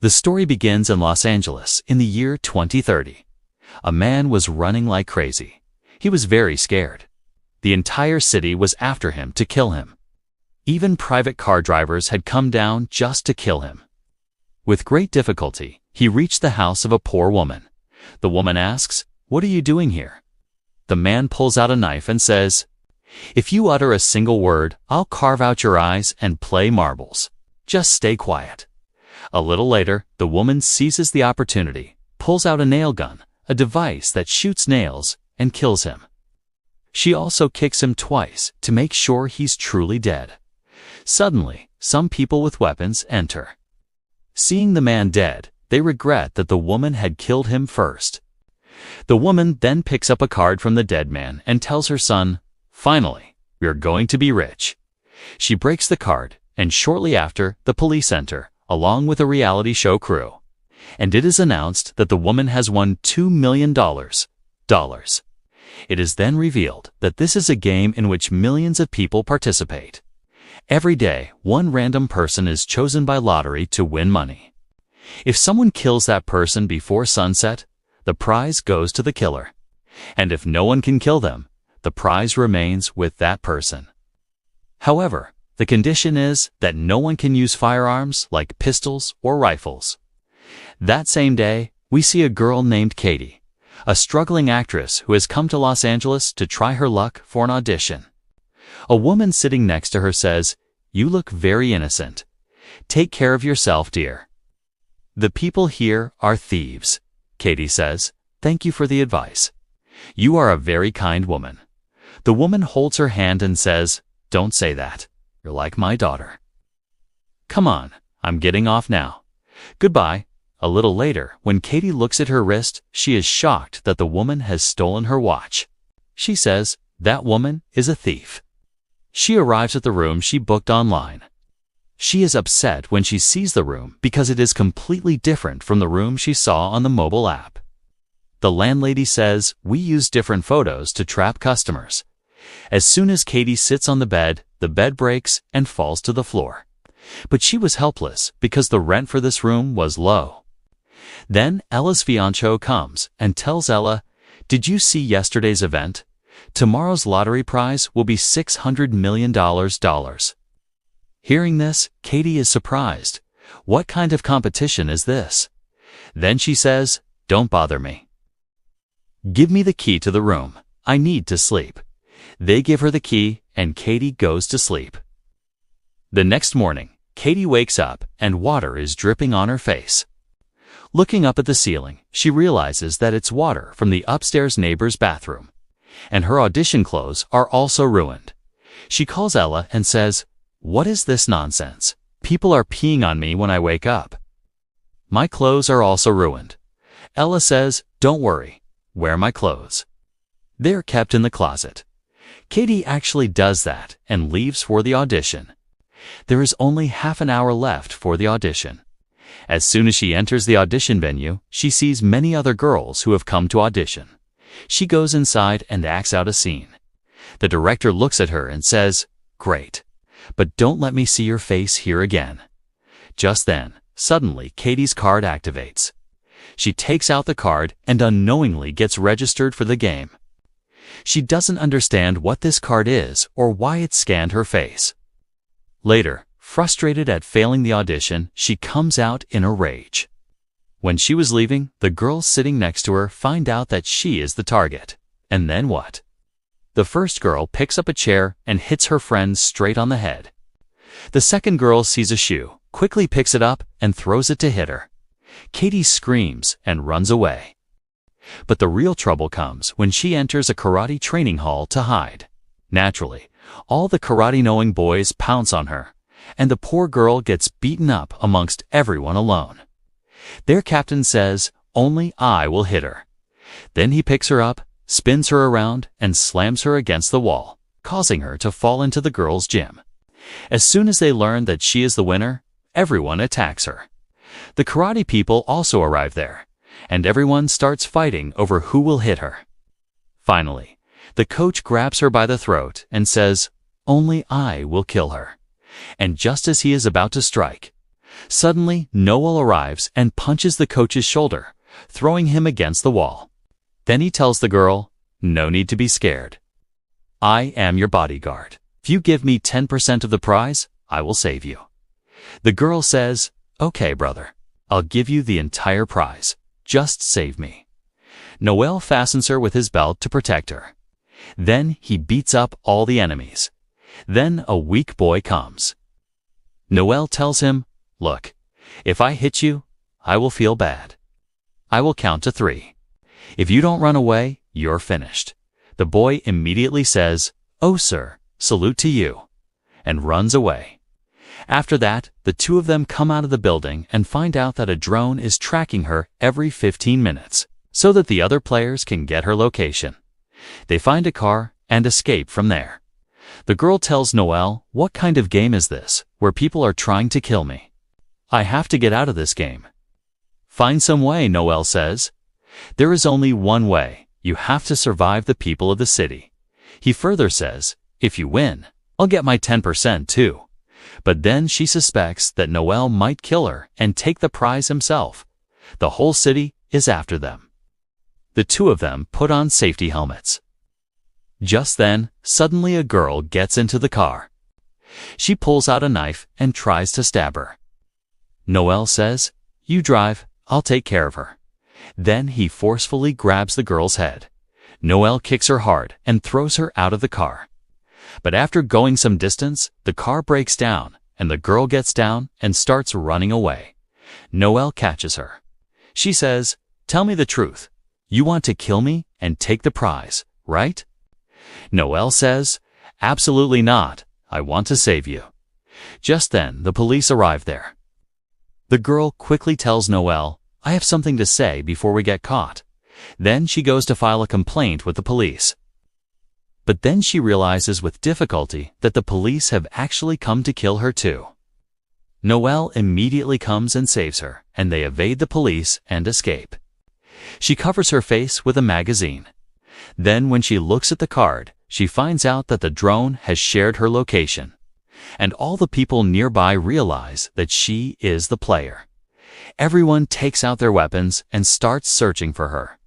The story begins in Los Angeles in the year 2030. A man was running like crazy. He was very scared. The entire city was after him to kill him. Even private car drivers had come down just to kill him. With great difficulty, he reached the house of a poor woman. The woman asks, "What are you doing here?" The man pulls out a knife and says, "If you utter a single word, I'll carve out your eyes and play marbles. Just stay quiet." A little later, the woman seizes the opportunity, pulls out a nail gun, a device that shoots nails, and kills him. She also kicks him twice to make sure he's truly dead. Suddenly, some people with weapons enter. Seeing the man dead, they regret that the woman had killed him first. The woman then picks up a card from the dead man and tells her son, "Finally, we're going to be rich." She breaks the card, and shortly after, the police enter, along with a reality show crew. And it is announced that the woman has won $2 million. It is then revealed that this is a game in which millions of people participate. Every day, one random person is chosen by lottery to win money. If someone kills that person before sunset, the prize goes to the killer. And if no one can kill them, the prize remains with that person. However, the condition is that no one can use firearms like pistols or rifles. That same day, we see a girl named Katie, a struggling actress who has come to Los Angeles to try her luck for an audition. A woman sitting next to her says, "You look very innocent. Take care of yourself, dear." "The people here are thieves," Katie says. "Thank you for the advice. You are a very kind woman." The woman holds her hand and says, "Don't say that. You're like my daughter." "Come on, I'm getting off now. Goodbye." A little later, when Katie looks at her wrist, she is shocked that the woman has stolen her watch. She says, "That woman is a thief." She arrives at the room she booked online. She is upset when she sees the room because it is completely different from the room she saw on the mobile app. The landlady says, "We use different photos to trap customers." As soon as Katie sits on the bed breaks and falls to the floor. But she was helpless because the rent for this room was low. Then Ella's fiancé comes and tells Ella, "Did you see yesterday's event? Tomorrow's lottery prize will be $600 million. Hearing this, Katie is surprised. What kind of competition is this? Then she says, "Don't bother me. Give me the key to the room. I need to sleep." They give her the key, and Katie goes to sleep. The next morning, Katie wakes up and water is dripping on her face. Looking up at the ceiling, she realizes that it's water from the upstairs neighbor's bathroom. And her audition clothes are also ruined. She calls Ella and says, "What is this nonsense? People are peeing on me when I wake up. My clothes are also ruined." Ella says, "Don't worry, wear my clothes. They're kept in the closet." Katie actually does that and leaves for the audition. There is only half an hour left for the audition. As soon as she enters the audition venue, she sees many other girls who have come to audition. She goes inside and acts out a scene. The director looks at her and says, "Great, but don't let me see your face here again." Just then, suddenly Katie's card activates. She takes out the card and unknowingly gets registered for the game. She doesn't understand what this card is or why it scanned her face. Later, frustrated at failing the audition, she comes out in a rage. When she was leaving, the girls sitting next to her find out that she is the target. And then what? The first girl picks up a chair and hits her friend straight on the head. The second girl sees a shoe, quickly picks it up, and throws it to hit her. Katie screams and runs away. But the real trouble comes when she enters a karate training hall to hide. Naturally, all the karate-knowing boys pounce on her, and the poor girl gets beaten up amongst everyone alone. Their captain says, "Only I will hit her." Then he picks her up, spins her around, and slams her against the wall, causing her to fall into the girls' gym. As soon as they learn that she is the winner, everyone attacks her. The karate people also arrive there, and everyone starts fighting over who will hit her. Finally, the coach grabs her by the throat and says, "Only I will kill her." And just as he is about to strike, Suddenly, Noel arrives and punches the coach's shoulder, throwing him against the wall. Then he tells the girl, "No need to be scared. I am your bodyguard. If you give me 10% of the prize, I will save you." The girl says, "Okay, brother. I'll give you the entire prize. Just save me." Noel fastens her with his belt to protect her. Then he beats up all the enemies. Then a weak boy comes. Noel tells him, "Look, if I hit you, I will feel bad. I will count to 3. If you don't run away, you're finished." The boy immediately says, "Oh, sir, salute to you," and runs away. After that, the two of them come out of the building and find out that a drone is tracking her every 15 minutes, so that the other players can get her location. They find a car and escape from there. The girl tells Noel, "What kind of game is this, where people are trying to kill me? I have to get out of this game." "Find some way," Noel says. "There is only one way. You have to survive the people of the city." He further says, "If you win, I'll get my 10% too." But then she suspects that Noel might kill her and take the prize himself. The whole city is after them. The two of them put on safety helmets. Just then, suddenly a girl gets into the car. She pulls out a knife and tries to stab her. Noel says, "You drive, I'll take care of her." Then he forcefully grabs the girl's head. Noel kicks her hard and throws her out of the car. But after going some distance, the car breaks down, and the girl gets down and starts running away. Noel catches her. She says, "Tell me the truth. You want to kill me and take the prize, right?" Noel says, "Absolutely not. I want to save you." Just then, the police arrive there. The girl quickly tells Noel, "I have something to say before we get caught." Then she goes to file a complaint with the police. But then she realizes with difficulty that the police have actually come to kill her too. Noel immediately comes and saves her, and they evade the police and escape. She covers her face with a magazine. Then when she looks at the card, she finds out that the drone has shared her location. And all the people nearby realize that she is the player. Everyone takes out their weapons and starts searching for her.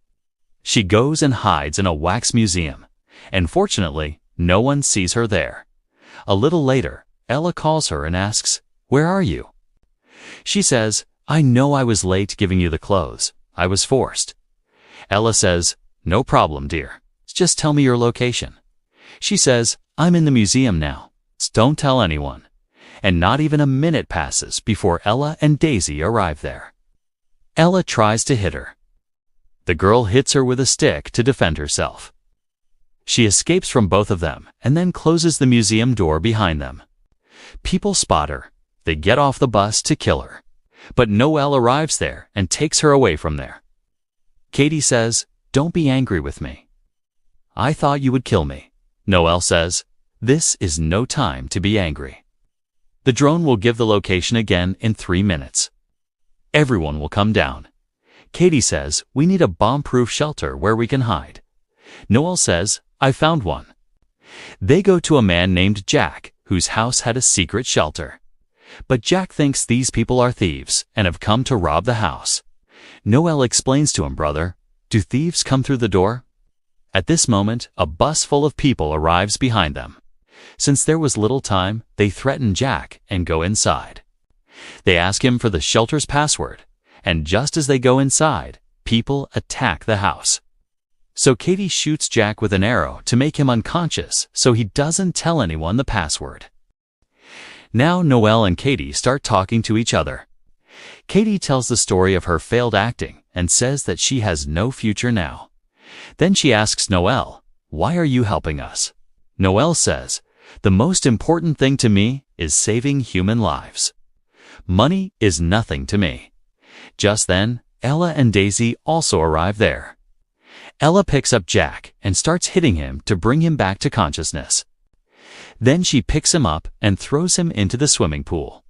She goes and hides in a wax museum, and fortunately, no one sees her there. A little later, Ella calls her and asks, "Where are you?" She says, "I know I was late giving you the clothes. I was forced." Ella says, "No problem, dear. Just tell me your location." She says, "I'm in the museum now. Don't tell anyone." And not even a minute passes before Ella and Daisy arrive there. Ella tries to hit her. The girl hits her with a stick to defend herself. She escapes from both of them and then closes the museum door behind them. People spot her. They get off the bus to kill her. But Noel arrives there and takes her away from there. Katie says, "Don't be angry with me. I thought you would kill me." Noel says, "This is no time to be angry. The drone will give the location again in 3 minutes. Everyone will come down." Katie says, "We need a bomb-proof shelter where we can hide." Noel says, "I found one." They go to a man named Jack, whose house had a secret shelter. But Jack thinks these people are thieves and have come to rob the house. Noel explains to him, "Brother, do thieves come through the door?" At this moment, a bus full of people arrives behind them. Since there was little time, they threaten Jack and go inside. They ask him for the shelter's password, and just as they go inside, people attack the house. So Katie shoots Jack with an arrow to make him unconscious so he doesn't tell anyone the password. Now Noel and Katie start talking to each other. Katie tells the story of her failed acting and says that she has no future now. Then she asks Noel, "Why are you helping us?" Noel says, "The most important thing to me is saving human lives. Money is nothing to me." Just then, Ella and Daisy also arrive there. Ella picks up Jack and starts hitting him to bring him back to consciousness. Then she picks him up and throws him into the swimming pool.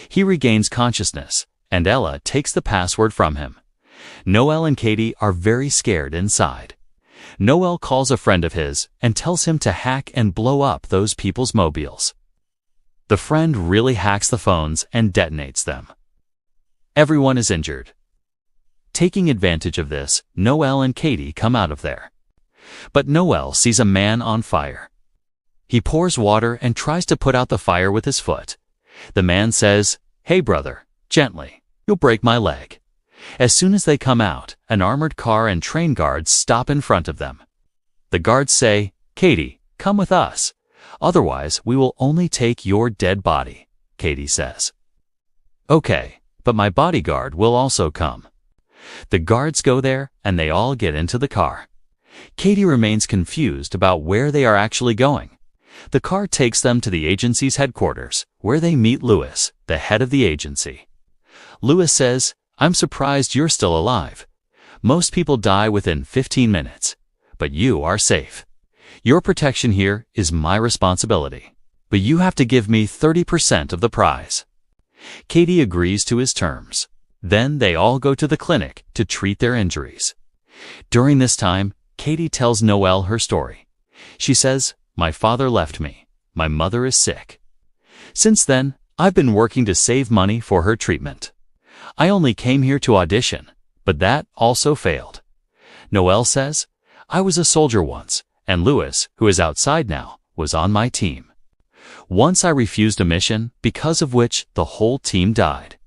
He regains consciousness, and Ella takes the password from him. Noel and Katie are very scared inside. Noel calls a friend of his and tells him to hack and blow up those people's mobiles. The friend really hacks the phones and detonates them. Everyone is injured. Taking advantage of this, Noel and Katie come out of there. But Noel sees a man on fire. He pours water and tries to put out the fire with his foot. The man says, "Hey brother, gently, you'll break my leg." As soon as they come out, an armored car and train guards stop in front of them. The guards say, "Katie, come with us. Otherwise, we will only take your dead body," Katie says. "Okay, but my bodyguard will also come." The guards go there and they all get into the car. Katie remains confused about where they are actually going. The car takes them to the agency's headquarters, where they meet Louis, the head of the agency. Louis says, "I'm surprised you're still alive. Most people die within 15 minutes, but you are safe. Your protection here is my responsibility, but you have to give me 30% of the prize." Katie agrees to his terms. Then they all go to the clinic to treat their injuries. During this time, Katie tells Noel her story. She says, "My father left me. My mother is sick. Since then, I've been working to save money for her treatment. I only came here to audition, but that also failed." Noel says, "I was a soldier once, and Louis, who is outside now, was on my team. Once I refused a mission, because of which the whole team died.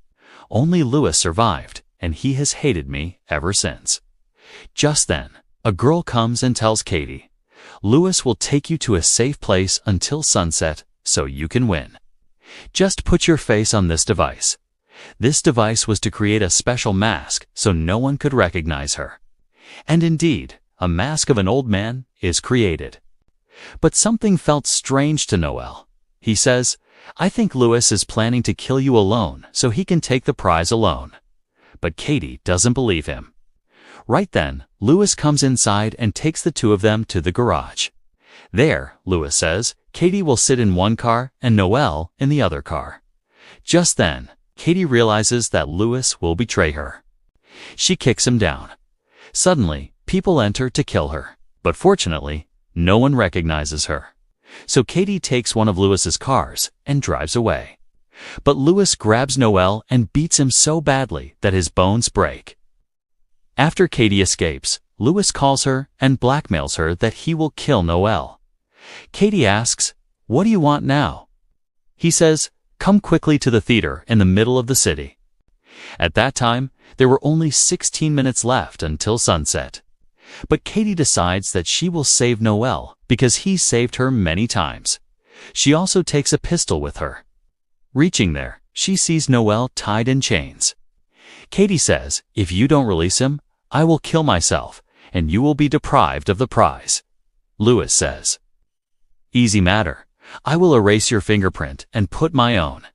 Only Louis survived, and he has hated me ever since." Just then, a girl comes and tells Katie, "Louis will take you to a safe place until sunset so you can win. Just put your face on this device." This device was to create a special mask so no one could recognize her. And indeed, a mask of an old man is created. But something felt strange to Noel. He says, "I think Louis is planning to kill you alone so he can take the prize alone." But Katie doesn't believe him. Right then, Louis comes inside and takes the two of them to the garage. There, Louis says, Katie will sit in one car and Noel in the other car. Just then, Katie realizes that Louis will betray her. She kicks him down. Suddenly, people enter to kill her, but fortunately, no one recognizes her. So Katie takes one of Louis's cars and drives away. But Louis grabs Noel and beats him so badly that his bones break. After Katie escapes, Louis calls her and blackmails her that he will kill Noel. Katie asks, "What do you want now?" He says, "Come quickly to the theater in the middle of the city." At that time, there were only 16 minutes left until sunset. But Katie decides that she will save Noel because he saved her many times. She also takes a pistol with her. Reaching there, she sees Noel tied in chains. Katie says, "If you don't release him, I will kill myself, and you will be deprived of the prize." Louis says, "Easy matter. I will erase your fingerprint and put my own."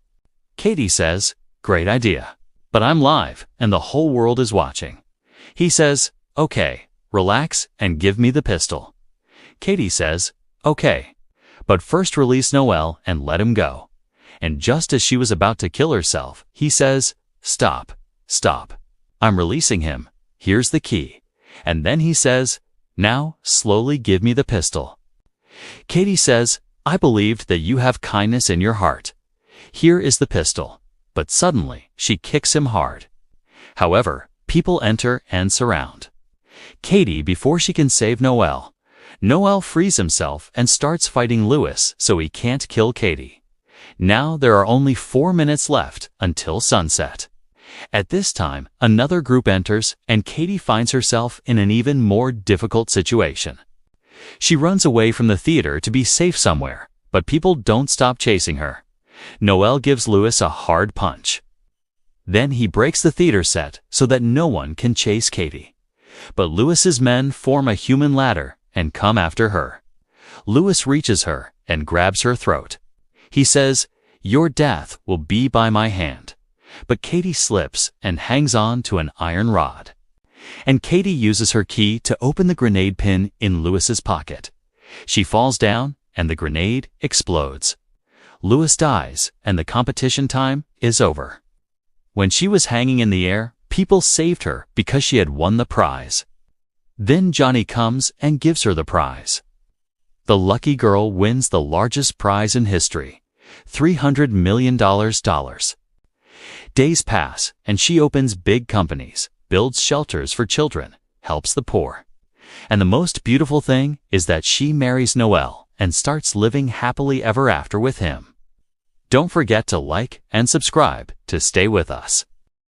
Katie says, "Great idea. But I'm live, and the whole world is watching." He says, "Okay, relax and give me the pistol." Katie says, "Okay, but first release Noel and let him go." And just as she was about to kill herself, he says, "Stop, stop. I'm releasing him. Here's the key." And then he says, "Now, slowly give me the pistol." Katie says, "I believed that you have kindness in your heart. Here is the pistol." But suddenly, she kicks him hard. However, people enter and surround Katie before she can save Noel. Noel frees himself and starts fighting Louis so he can't kill Katie. Now there are only 4 minutes left until sunset. At this time, another group enters and Katie finds herself in an even more difficult situation. She runs away from the theater to be safe somewhere, but people don't stop chasing her. Noel gives Louis a hard punch. Then he breaks the theater set so that no one can chase Katie. But Louis's men form a human ladder and come after her. Louis reaches her and grabs her throat. He says, "Your death will be by my hand." But Katie slips and hangs on to an iron rod. And Katie uses her key to open the grenade pin in Louis's pocket. She falls down and the grenade explodes. Louis dies and the competition time is over. When she was hanging in the air, people saved her because she had won the prize. Then Johnny comes and gives her the prize. The lucky girl wins the largest prize in history, $300 million. Days pass, and she opens big companies, builds shelters for children, helps the poor. And the most beautiful thing is that she marries Noel and starts living happily ever after with him. Don't forget to like and subscribe to stay with us.